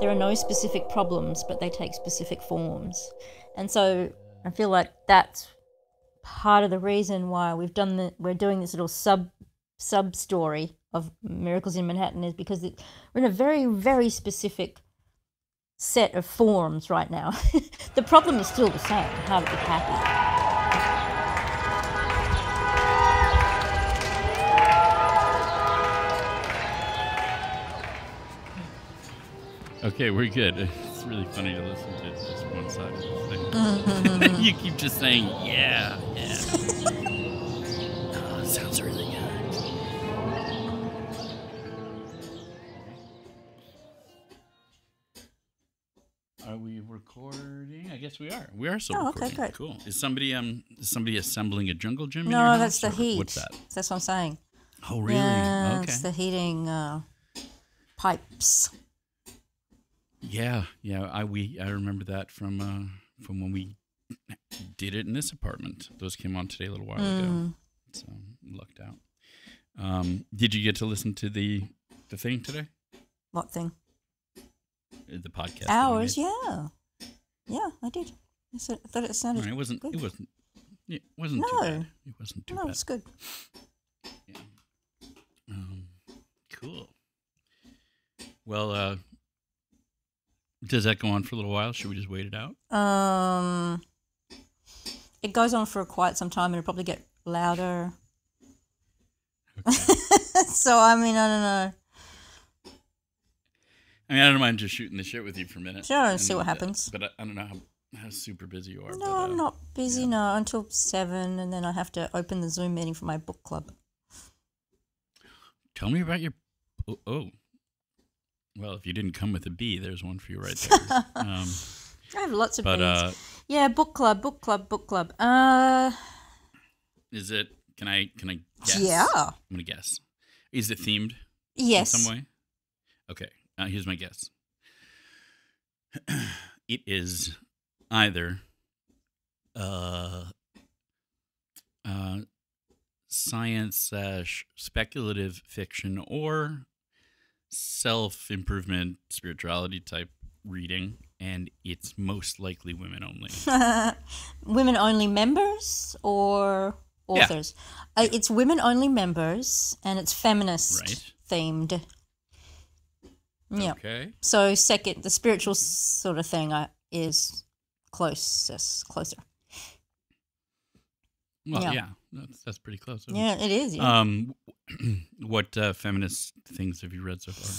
there are no specific problems, but they take specific forms. And so I feel like that's part of the reason why we're doing this little sub story of Miracles in Manhattan, is because we're in a very, very specific set of forms right now. The problem is still the same: how to be happy. Okay, we're good. It's really funny to listen to just one side of the thing. You keep just saying, yeah. Oh, it sounds really good. Are we recording? I guess we are. We are still recording. Okay, great. Cool. Is somebody assembling a jungle gym in your No, house, that's the or heat. What's that? That's what I'm saying. Oh, really? Yeah, Okay. it's the heating pipes. Yeah. I remember that from when we did it in this apartment. Those came on today a little while ago, so lucked out. Did you get to listen to the thing today? What thing? The podcast. Hours, yeah, I did. I thought it sounded. It wasn't. good. It wasn't. It wasn't too bad. It wasn't too bad. No, it's good. Yeah. Cool. Well, does that go on for a little while? Should we just wait it out? It goes on for quite some time, and it'll probably get louder. Okay. So I don't know. I don't mind just shooting the shit with you for a minute. Sure, and see what happens. But I don't know how super busy you are. No, I'm not busy. No, until 7, and then I have to open the Zoom meeting for my book club. Tell me about your. Oh. Well, if you didn't come with a B, there's one for you right there. I have lots of B's. Yeah, book club. Is it? Can I guess? Yeah. I'm gonna guess. Is it themed? Yes. In some way. Okay. Here's my guess. It is either science / speculative fiction or self-improvement spirituality type reading, and it's most likely women only. Women only members or authors? Yeah. It's women only members, and it's feminist themed. Yeah. Okay. So the spiritual sort of thing is closer. Well, yeah, that's pretty close. Yeah, it is. Yeah. What feminist things have you read so far?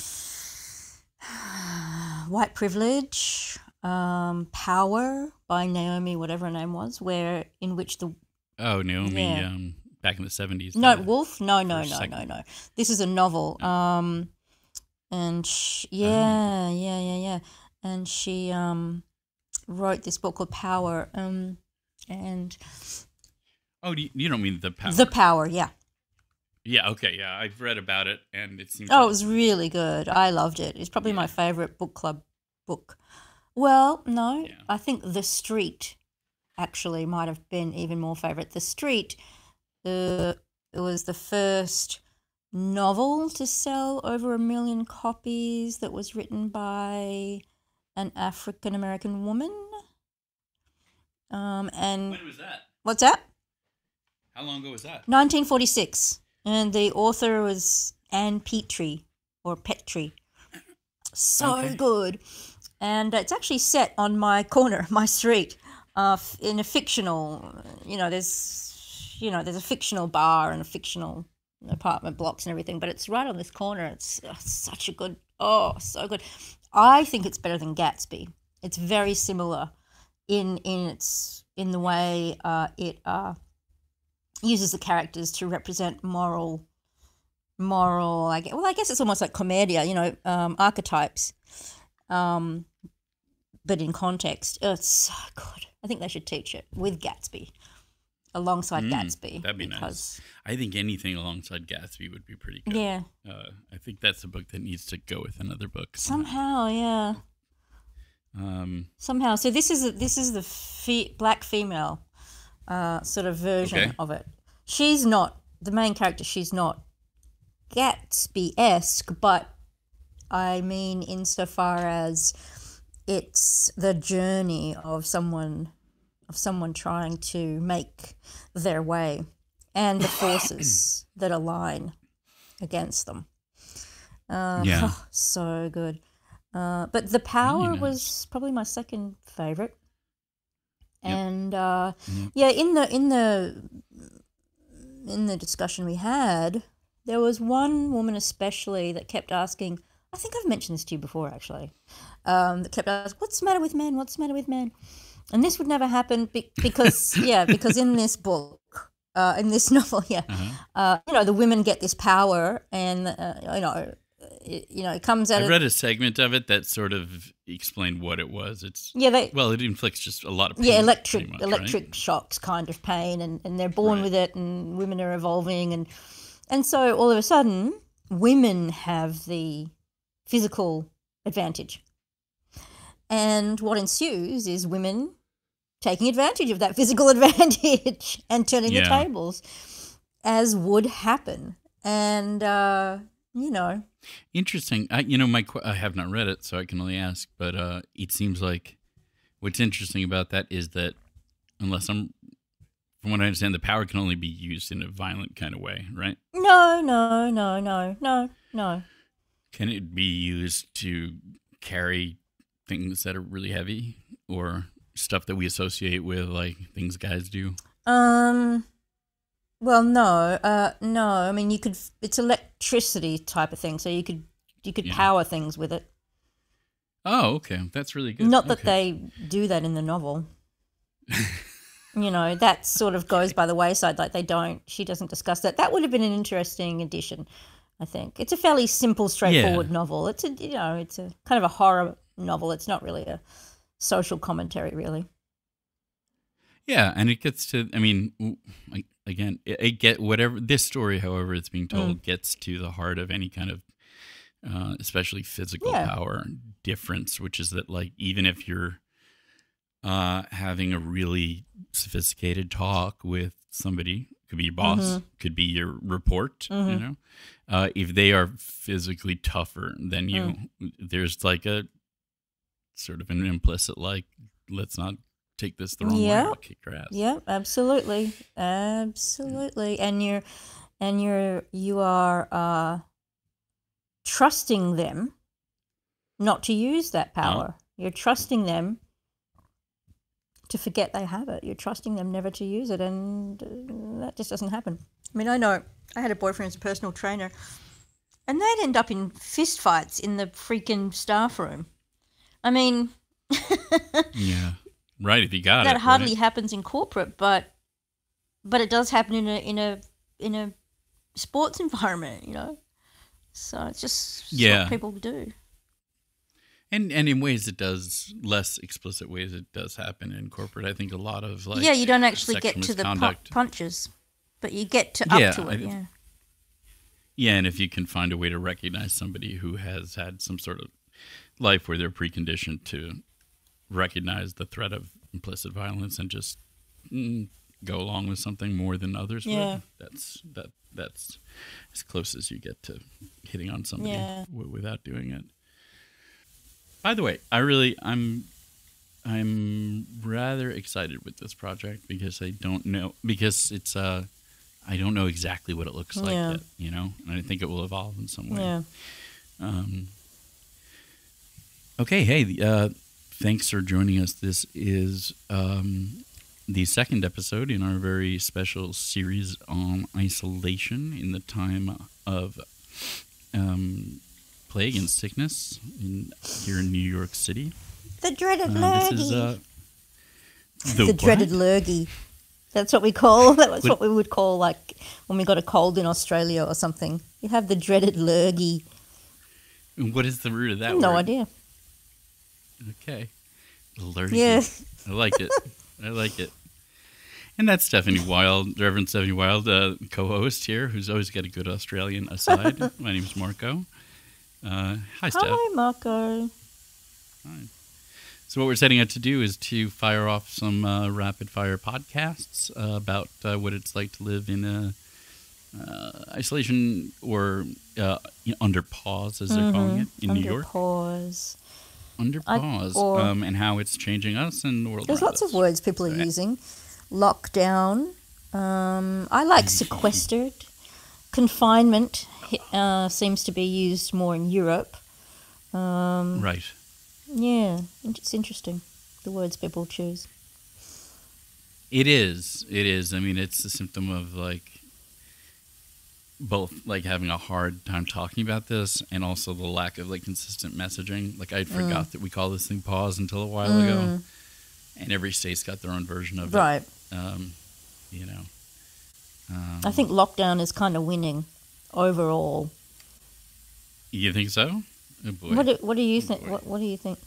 White Privilege, Power by Naomi, whatever her name was, in which Naomi, back in the 70s. No, Wolf? No. This is a novel. And yeah. And she wrote this book called Power. And oh, you don't mean The Power? The Power, yeah. Yeah, okay, yeah. I've read about it, and it seems. Oh, it was really good. I loved it. It's probably my favorite book club book. Well, no, I think The Street actually might have been even more favorite. The Street, it was the first novel to sell over 1 million copies that was written by an African-American woman. And when was that? What's that? How long ago was that? 1946. And the author was Anne Petrie. So good. And it's actually set on my corner, my street, in a fictional, there's a fictional bar and a fictional apartment blocks and everything, but it's right on this corner. It's such a good, so good. I think it's better than Gatsby. It's very similar in the way it uses the characters to represent moral. I guess it's almost like commedia, archetypes, but in context. Oh, it's so good. I think they should teach it with Gatsby, alongside Gatsby. That'd be nice. I think anything alongside Gatsby would be pretty good. Yeah. I think that's a book that needs to go with another book. Somehow, yeah. Somehow. So this is the black female sort of version of it. She's not the main character. She's not Gatsby-esque, but I mean insofar as it's the journey of someone trying to make their way and the forces that align against them. So good. But The Power Really nice. was probably my second favorite. Yep. And Yep. in the discussion we had, there was one woman especially that kept asking, I think I've mentioned this to you before actually, that kept asking, what's the matter with men? What's the matter with men? And this would never happen because in this book, in this novel, the women get this power, and it comes out. I read a segment of it that sort of explained what it was. It inflicts just a lot of pain. Yeah, electric right? shocks, kind of pain, and they're born with it, and women are evolving, and so all of a sudden, women have the physical advantage, and what ensues is women taking advantage of that physical advantage and turning the tables, as would happen. And, Interesting. I have not read it, so I can only ask, but it seems like what's interesting about that is that from what I understand, the power can only be used in a violent kind of way, right? No. Can it be used to carry things that are really heavy or stuff that we associate with, like things guys do? Well, no. I mean, it's electricity type of thing, so you could power things with it. Oh, okay. That's really good. Not that they do that in the novel. That sort of goes by the wayside. Like she doesn't discuss that. That would have been an interesting addition, I think. It's a fairly simple, straightforward novel. It's a kind of a horror novel. It's not really a social commentary, really. Yeah, and it gets to, this story, however it's being told, gets to the heart of any kind of, especially physical power difference, which is that, like, even if you're having a really sophisticated talk with somebody, could be your boss, could be your report, if they are physically tougher than you, there's like a sort of an implicit, like, let's not take this the wrong way, I'll kick your ass. Yeah, absolutely. And you are trusting them not to use that power. You're trusting them to forget they have it. You're trusting them never to use it, and that just doesn't happen. I mean, I know I had a boyfriend as a personal trainer, and they'd end up in fist fights in the freaking staff room. I mean, yeah. Right, if you got that hardly happens in corporate, but it does happen in a sports environment, So it's just what people do. And in ways it does, less explicit ways it does happen in corporate. I think a lot of you don't actually get to the punches, but you get to up to it. Yeah, and if you can find a way to recognize somebody who has had some sort of life where they're preconditioned to recognize the threat of implicit violence and just go along with something more than others would. That's as close as you get to hitting on somebody without doing it. By the way, I'm rather excited with this project because I don't know exactly what it looks like yet, and I think it will evolve in some way. Okay, hey, thanks for joining us. This is the second episode in our very special series on isolation in the time of plague and sickness here in New York City. The dreaded lurgy. This is the dreaded lurgy. That's what we call. That's what we would call, like, when we got a cold in Australia or something. You have the dreaded lurgy. What is the root of that word? No idea. Okay. Lurgy. Yeah. I like it. And that's Stephanie Wild, Reverend Stephanie Wild, co-host here, who's always got a good Australian aside. My name's Marco. Hi, Steph. Hi, Marco. Hi. So what we're setting out to do is to fire off some rapid-fire podcasts about what it's like to live in isolation or under pause, as they're calling it in New Under York. pause. Under pause, or- and how it's changing us and the world There's around lots of us. words people are using. Lockdown. I like sequestered. Confinement seems to be used more in Europe. Right. Yeah, it's interesting, the words people choose. It is. It is. I mean, it's a symptom of like both like having a hard time talking about this and also the lack of like consistent messaging. Like I forgot that we call this thing pause until a while ago, and every state's got their own version of Right. it. You know. I think lockdown is kind of winning overall. You think so? Oh boy. What do you think? What do you think?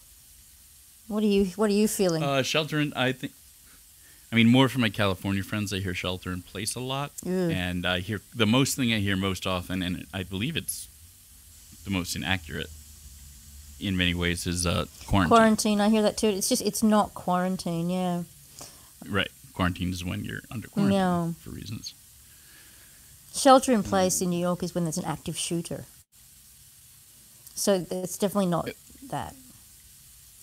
What are you feeling? Shelter in. I think. I mean, more from my California friends, I hear shelter in place a lot, and I hear the most thing I hear most often, and I believe it's the most inaccurate in many ways, is quarantine. Quarantine. I hear that too. It's not quarantine. Yeah. Right. Quarantine is when you're under quarantine Yeah. for reasons. Shelter in place in New York is when there's an active shooter. So it's definitely not that.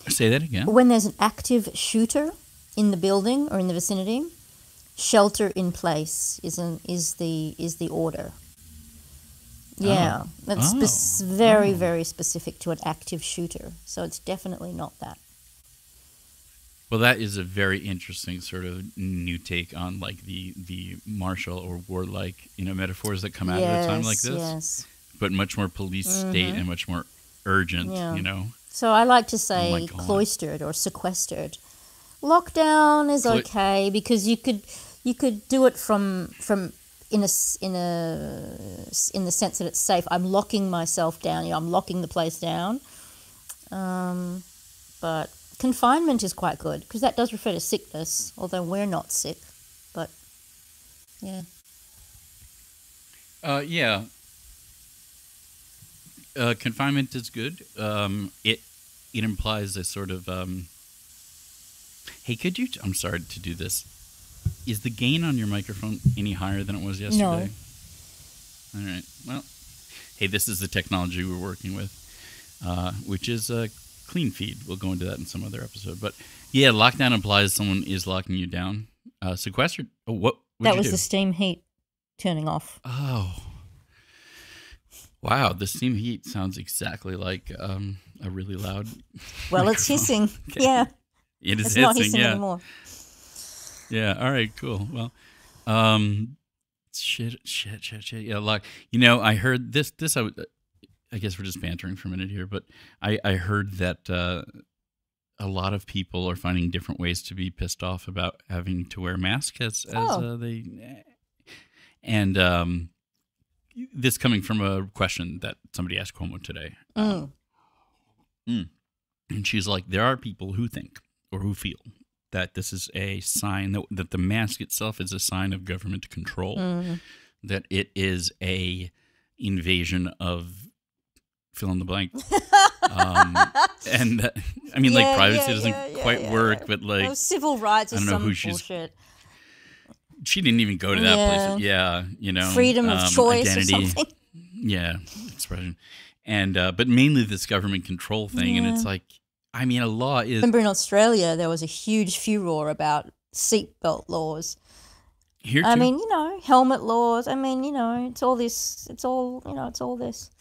Say that again. When there's an active shooter in the building or in the vicinity, shelter in place is the order. Yeah, that's very specific to an active shooter. So it's definitely not that. Well, that is a very interesting sort of new take on like the martial or warlike metaphors that come out at a time like this. Yes. But much more police state and much more urgent. Yeah. So I like to say my God. cloistered or sequestered. Lockdown is okay because you could do it from in the sense that it's safe. I'm locking myself down. I'm locking the place down. But confinement is quite good because that does refer to sickness, although we're not sick. But yeah. Yeah. Confinement is good. It implies a sort of hey, could you? I'm sorry to do this. Is the gain on your microphone any higher than it was yesterday? No. All right. Well, hey, this is the technology we're working with, which is cleanfeed. We'll go into that in some other episode. But yeah, lockdown implies someone is locking you down. Sequestered. Oh, what? That was the steam heat turning off. Oh. Wow, the steam heat sounds exactly like a really loud. Well, it's hissing. Okay. Yeah. It is it's hissing, not hissing yeah. anymore. Yeah. All right. Cool. Well, shit. Yeah. I heard this. I guess we're just bantering for a minute here, but I heard that a lot of people are finding different ways to be pissed off about having to wear masks and this coming from a question that somebody asked Cuomo today. And she's like, there are people who think or who feel that this is a sign that the mask itself is a sign of government control, that it is a invasion of fill in the blank. And I mean, like privacy doesn't quite work, but like civil rights is some bullshit. She didn't even go to that place. Yeah, freedom of choice identity. Or something. Yeah, expression. And but mainly this government control thing, and it's like, I mean, a law is. Remember in Australia there was a huge furor about seatbelt laws. Here too? I mean, helmet laws. I mean, it's all this. It's all this.